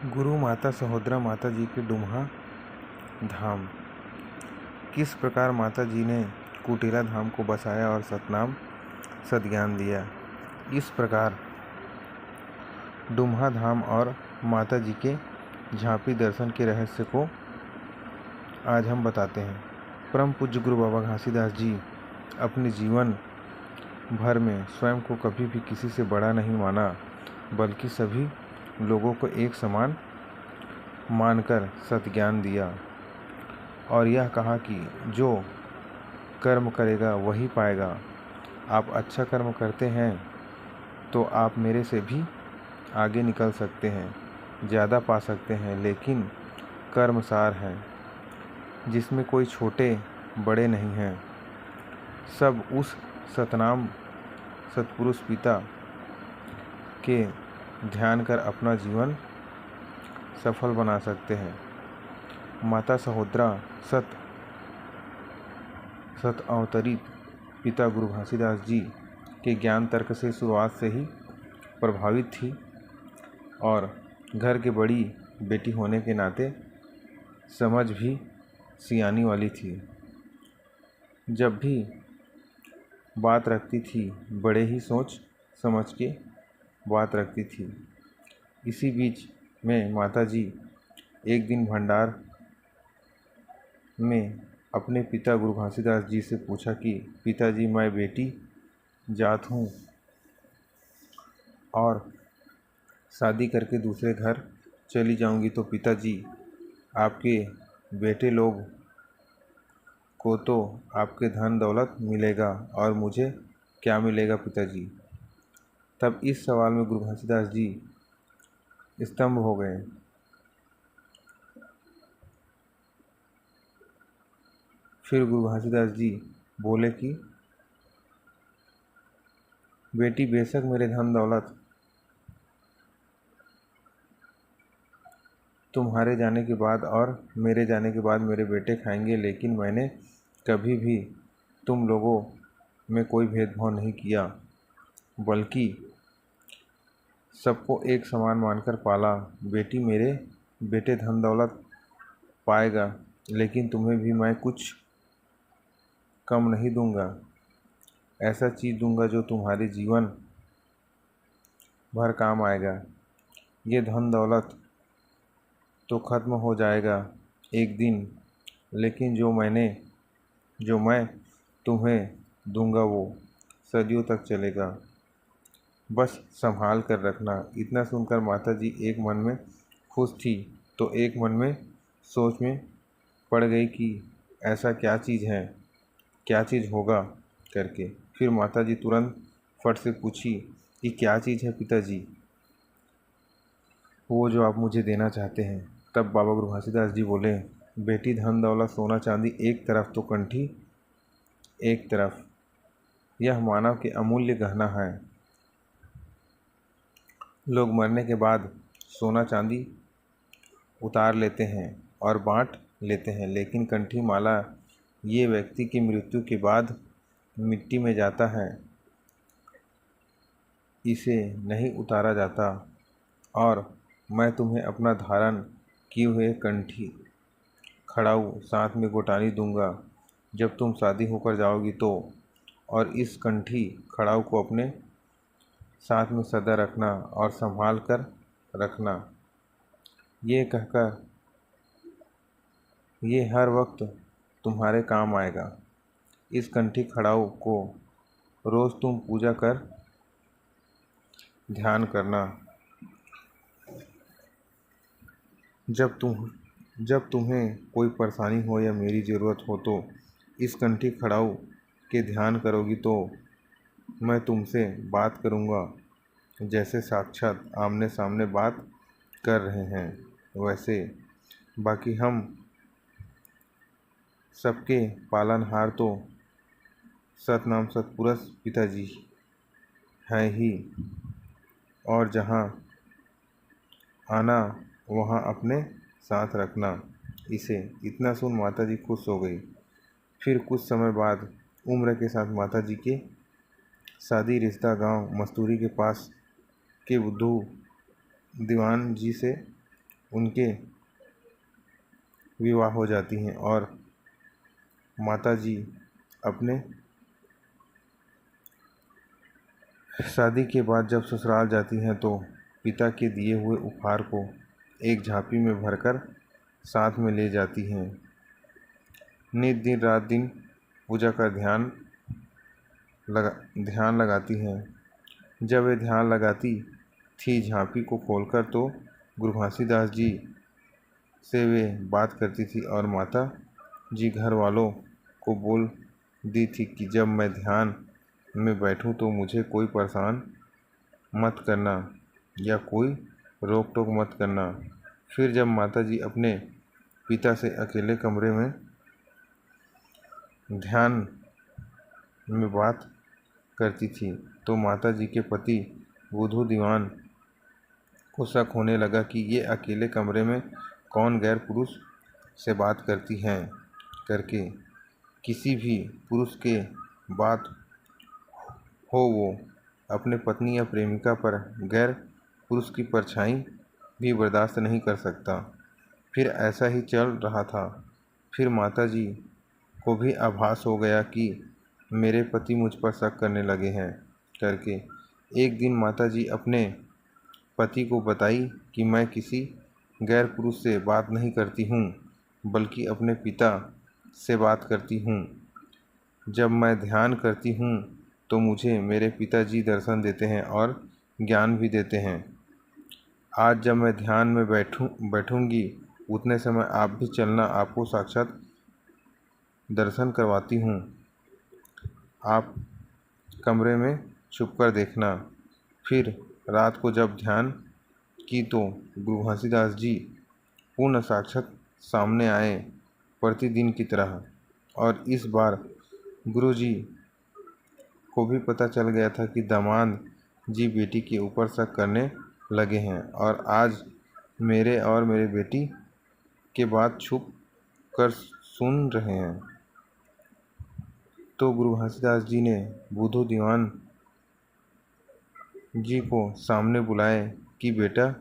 गुरु माता सहोदरा माता जी के डुमहा धाम। किस प्रकार माता जी ने कुटीला धाम को बसाया और सतनाम सद्ज्ञान दिया। इस प्रकार डुमहा धाम और माता जी के झांपी दर्शन के रहस्य को आज हम बताते हैं। परम पूज्य गुरु बाबा घासीदास जी अपने जीवन भर में स्वयं को कभी भी किसी से बड़ा नहीं माना, बल्कि सभी लोगों को एक समान मानकर सद्ज्ञान दिया और यह कहा कि जो कर्म करेगा वही पाएगा। आप अच्छा कर्म करते हैं तो आप मेरे से भी आगे निकल सकते हैं, ज़्यादा पा सकते हैं, लेकिन कर्म सार है जिसमें कोई छोटे बड़े नहीं हैं। सब उस सतनाम सतपुरुष पिता के ध्यान कर अपना जीवन सफल बना सकते हैं। माता सहोदरा सत अवतरित पिता गुरु घासीदास जी के ज्ञान तर्क से शुरुआत से ही प्रभावित थी और घर के बड़ी बेटी होने के नाते समझ भी सियानी वाली थी। जब भी बात रखती थी बड़े ही सोच समझ के बात रखती थी। इसी बीच में माता जी एक दिन भंडार में अपने पिता गुरु घासीदास जी से पूछा कि पिताजी, मैं बेटी जात हूँ और शादी करके दूसरे घर चली जाऊंगी तो पिताजी आपके बेटे लोग को तो आपके धन दौलत मिलेगा और मुझे क्या मिलेगा पिताजी। तब इस सवाल में गुरु घासीदास जी स्तंभ हो गए। फिर गुरु घासीदास जी बोले कि बेटी, बेशक मेरे धन दौलत तुम्हारे जाने के बाद और मेरे जाने के बाद मेरे बेटे खाएंगे, लेकिन मैंने कभी भी तुम लोगों में कोई भेदभाव नहीं किया, बल्कि सबको एक समान मानकर पाला। बेटी, मेरे बेटे धन दौलत पाएगा, लेकिन तुम्हें भी मैं कुछ कम नहीं दूंगा। ऐसा चीज़ दूंगा जो तुम्हारे जीवन भर काम आएगा। ये धन दौलत तो ख़त्म हो जाएगा एक दिन, लेकिन जो मैं तुम्हें दूंगा वो सदियों तक चलेगा। बस संभाल कर रखना। इतना सुनकर माता जी एक मन में खुश थी तो एक मन में सोच में पड़ गई कि ऐसा क्या चीज़ है, क्या चीज़ होगा करके। फिर माता जी तुरंत फट से पूछी कि क्या चीज़ है पिताजी, वो जो आप मुझे देना चाहते हैं। तब बाबा गुरु घासीदास जी बोले, बेटी, धन दौलत सोना चांदी एक तरफ तो कंठी एक तरफ, यह मानव के अमूल्य गहना है। लोग मरने के बाद सोना चांदी उतार लेते हैं और बांट लेते हैं, लेकिन कंठी माला ये व्यक्ति की मृत्यु के बाद मिट्टी में जाता है, इसे नहीं उतारा जाता। और मैं तुम्हें अपना धारण किए हुए कंठी खड़ाऊ साथ में गोटानी दूंगा जब तुम शादी होकर जाओगी तो, और इस कंठी खड़ाऊ को अपने साथ में सदा रखना और संभाल कर रखना। ये कहकर ये हर वक्त तुम्हारे काम आएगा। इस कंठी खड़ाऊ को रोज़ तुम पूजा कर ध्यान करना। जब तुम्हें कोई परेशानी हो या मेरी ज़रूरत हो तो इस कंठी खड़ाऊ के ध्यान करोगी तो मैं तुमसे बात करूँगा, जैसे साक्षात आमने सामने बात कर रहे हैं वैसे। बाकी हम सबके पालनहार तो सतनाम सतपुरुष पिताजी हैं ही, और जहाँ आना वहाँ अपने साथ रखना इसे। इतना सुन माता जी खुश हो गई। फिर कुछ समय बाद उम्र के साथ माता जी के शादी रिश्ता गांव मस्तूरी के पास के बुद्धू दीवान जी से उनके विवाह हो जाती हैं और माता जी अपने शादी के बाद जब ससुराल जाती हैं तो पिता के दिए हुए उपहार को एक झांपी में भरकर साथ में ले जाती हैं। नित दिन रात दिन पूजा का ध्यान लगाती हैं। जब वे ध्यान लगाती थी झांपी को खोलकर तो गुरु घासीदास जी से वे बात करती थी और माता जी घर वालों को बोल दी थी कि जब मैं ध्यान में बैठूं तो मुझे कोई परेशान मत करना या कोई रोक टोक मत करना। फिर जब माता जी अपने पिता से अकेले कमरे में ध्यान में बात करती थी तो माता जी के पति बुद्धू दीवान को शक होने लगा कि ये अकेले कमरे में कौन गैर पुरुष से बात करती हैं करके। किसी भी पुरुष के बात हो वो अपने पत्नी या प्रेमिका पर गैर पुरुष की परछाई भी बर्दाश्त नहीं कर सकता। फिर ऐसा ही चल रहा था। फिर माता जी को भी आभास हो गया कि मेरे पति मुझ पर शक करने लगे हैं करके। एक दिन माता जी अपने पति को बताई कि मैं किसी गैर पुरुष से बात नहीं करती हूँ बल्कि अपने पिता से बात करती हूँ। जब मैं ध्यान करती हूँ तो मुझे मेरे पिताजी दर्शन देते हैं और ज्ञान भी देते हैं। आज जब मैं ध्यान में बैठूंगी उतने समय आप भी चलना, आपको साक्षात दर्शन करवाती हूँ। आप कमरे में छुपकर देखना। फिर रात को जब ध्यान की तो गुरु घासीदास जी पूर्ण साक्षात सामने आए प्रतिदिन की तरह। और इस बार गुरु जी को भी पता चल गया था कि दामाद जी बेटी के ऊपर शक करने लगे हैं और आज मेरे और मेरे बेटी के बात छुप कर सुन रहे हैं। तो गुरु घासीदास जी ने बुद्धू दीवान जी को सामने बुलाए कि बेटा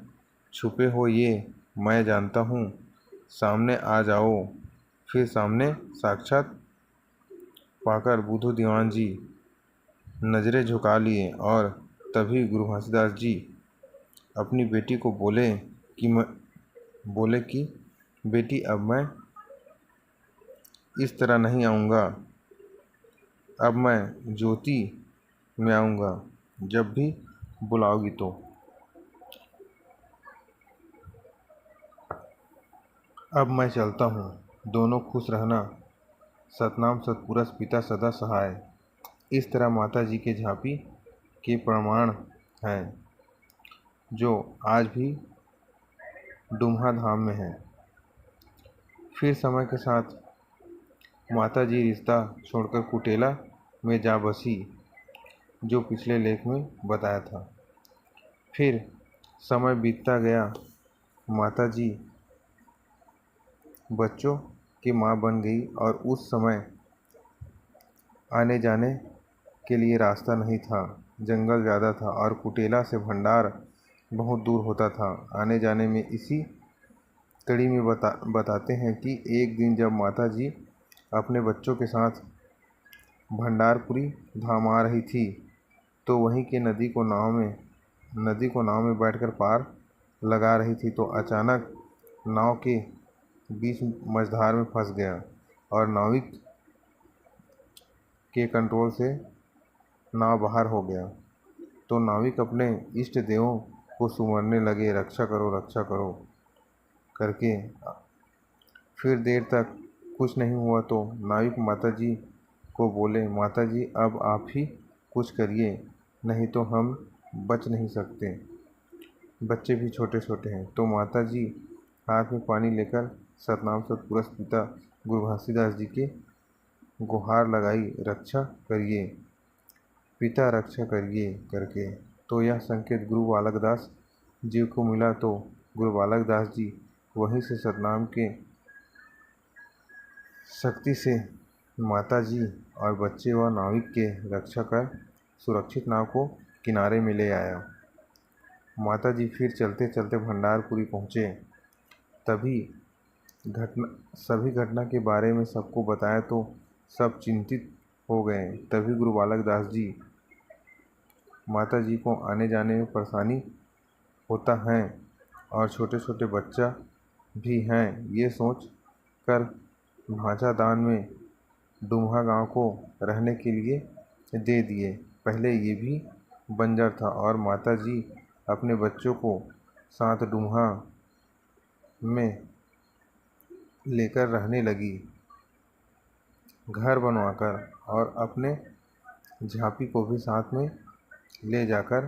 छुपे हो ये मैं जानता हूँ, सामने आ जाओ। फिर सामने साक्षात पाकर बुद्धू दीवान जी नज़रें झुका लिए और तभी गुरु घासीदास जी अपनी बेटी को बोले कि बेटी अब मैं इस तरह नहीं आऊँगा, अब मैं ज्योति में आऊँगा जब भी बुलाओगी तो। अब मैं चलता हूँ, दोनों खुश रहना, सतनाम सतपुरुष पिता सदा सहाय। इस तरह माता जी के झांपी के प्रमाण हैं जो आज भी डुम्हा धाम में हैं। फिर समय के साथ माता जी रिश्ता छोड़कर कुटेला में जा बसी, जो पिछले लेख में बताया था। फिर समय बीतता गया, माता जी बच्चों की माँ बन गई और उस समय आने जाने के लिए रास्ता नहीं था, जंगल ज़्यादा था और कुटेला से भंडार बहुत दूर होता था। आने जाने में इसी कड़ी में बताते हैं कि एक दिन जब माता जी अपने बच्चों के साथ भंडारपुरी धाम आ रही थी तो वहीं के नदी को नाव में बैठकर पार लगा रही थी तो अचानक नाव के बीच मझधार में फंस गया और नाविक के कंट्रोल से नाव बाहर हो गया। तो नाविक अपने इष्ट देवों को सुमरने लगे, रक्षा करो करके। फिर देर तक कुछ नहीं हुआ तो नाविक माता जी को बोले, माता जी अब आप ही कुछ करिए, नहीं तो हम बच नहीं सकते, बच्चे भी छोटे छोटे हैं। तो माता जी हाथ में पानी लेकर सतनाम सतपुरुष पिता गुरु घासीदास जी के गुहार लगाई, रक्षा करिए पिता, रक्षा करिए करके। तो यह संकेत गुरु बालक दास जी को मिला तो गुरु बालक दास जी वहीं से सतनाम के शक्ति से माता जी और बच्चे व नाविक के रक्षा कर सुरक्षित नाव को किनारे में ले आया। माता जी फिर चलते चलते भंडारपुरी पहुँचे सभी घटना के बारे में सबको बताया तो सब चिंतित हो गए। तभी गुरु बालक दास जी माता जी को आने जाने में परेशानी होता है और छोटे छोटे बच्चा भी हैं, ये सोच कर भांचा दान में डुम्हा गांव को रहने के लिए दे दिए। पहले ये भी बंजर था और माता जी अपने बच्चों को साथ डुम्हा में लेकर रहने लगी, घर बनवाकर, और अपने झांपी को भी साथ में ले जाकर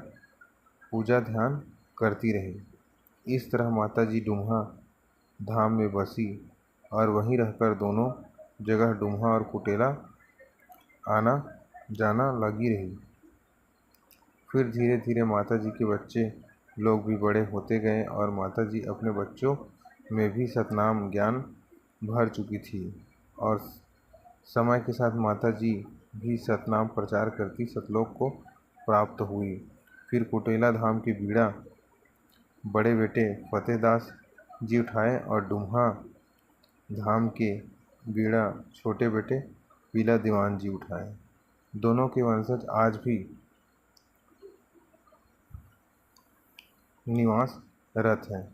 पूजा ध्यान करती रही। इस तरह माता जी डुम्हा धाम में बसी और वहीं रहकर दोनों जगह डुम्हा और कुटेला आना जाना लगी रही। फिर धीरे धीरे माता जी के बच्चे लोग भी बड़े होते गए और माता जी अपने बच्चों में भी सतनाम ज्ञान भर चुकी थी और समय के साथ माता जी भी सतनाम प्रचार करती सतलोक को प्राप्त हुई। फिर कुटेला धाम की बीड़ा बड़े बेटे फतेहदास जी उठाए और डुम्हा धाम के बीड़ा छोटे बेटे पीला दीवान जी उठाए। दोनों के वंशज आज भी निवासरत हैं।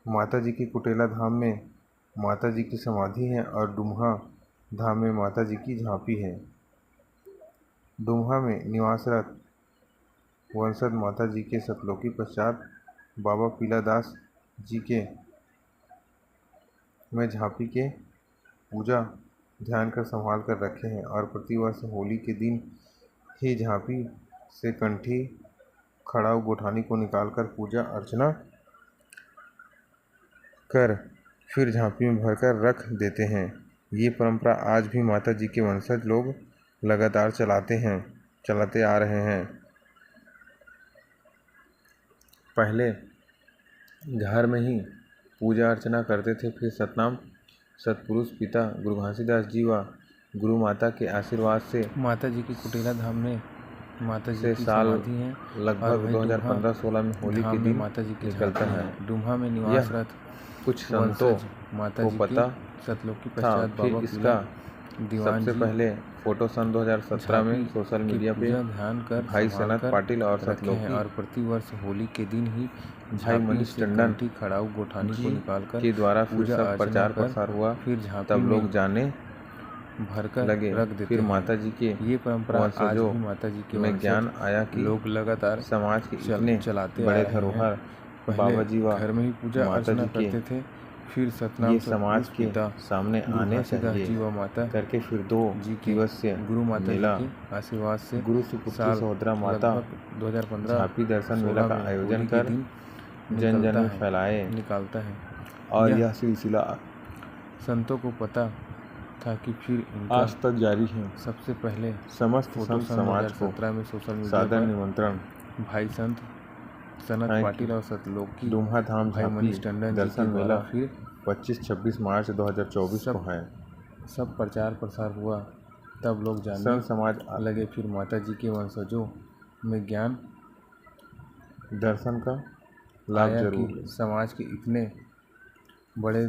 माता जी की कुटेला धाम में माता जी की समाधि है और डुम्हा धाम में माता जी की झांपी है। डुम्हा में निवासरत वंशज माता जी के सतलोकी पश्चात बाबा पीलादास जी के में झांपी के पूजा ध्यान कर संभाल कर रखे हैं और प्रतिवर्ष होली के दिन ही झांपी से कंठी खड़ाऊ गोठानी को निकालकर पूजा अर्चना कर फिर झांपी में भरकर रख देते हैं। ये परंपरा आज भी माता जी के वंशज लोग लगातार चलाते आ रहे हैं। पहले घर में ही पूजा अर्चना करते थे, फिर सतनाम सतपुरुष पिता गुरु घासीदास जी व गुरु माता के आशीर्वाद से माता जी की कुटेला धाम में माता जी से की साल समाधि है। लगभग 2015-16 में होली के दिन माता जी की निकलता है। डुम्हा में निवासरत कुछ संतों माता को जी पता सतलोकी था। पश्चात फिर बाबा इसका दीवान सबसे जी पहले फोटो सन 2017 में सोशल मीडिया पे ध्यान कर भाई सनत पाटिल और सतलोकी और प्रतिवर्ष होली के दिन ही भाई मनीष टंडन खड़ाऊ गोठानी को निकालकर के द्वारा फिर पूजा सब प्रचार प्रसार हुआ। फिर तब लोग जाने भरकर लगे। रख देते फिर हैं। माता जी के ये परंपरा आज भी माता जी के में ज्ञान आया कि लोग लगातार समाज के इतने चलाते बड़े धरोहर बाबा जी व घर में ही पूजा माता जी करते थे। फिर सतनाम ये समाज के सामने आने चाहिए जी व माता करके फिर 2 दिवसीय गुरु माता मेला जी के आशीर्वाद से गुरु सुपुत्री सहोदरा माता 2015 झांपी दर्शन मेला का आयोजन कर जन जन में निकालता है। और यह सिलसिला संतों को पता था कि फिर आज तक जारी है। सबसे पहले समस्त संत समाज को 2017 में सोशल मीडिया सादर निमंत्रण। भाई संत सनत पाटिल और सतलोकी डुम्हा धाम भाई मनीष टंडन दर्शन मेला फिर 25-26 मार्च 2024 को है। सब प्रचार प्रसार हुआ, तब लोग जानने समाज लगे। फिर माता जी के वंशजों में ज्ञान दर्शन का लाभ जरूर। समाज के इतने बड़े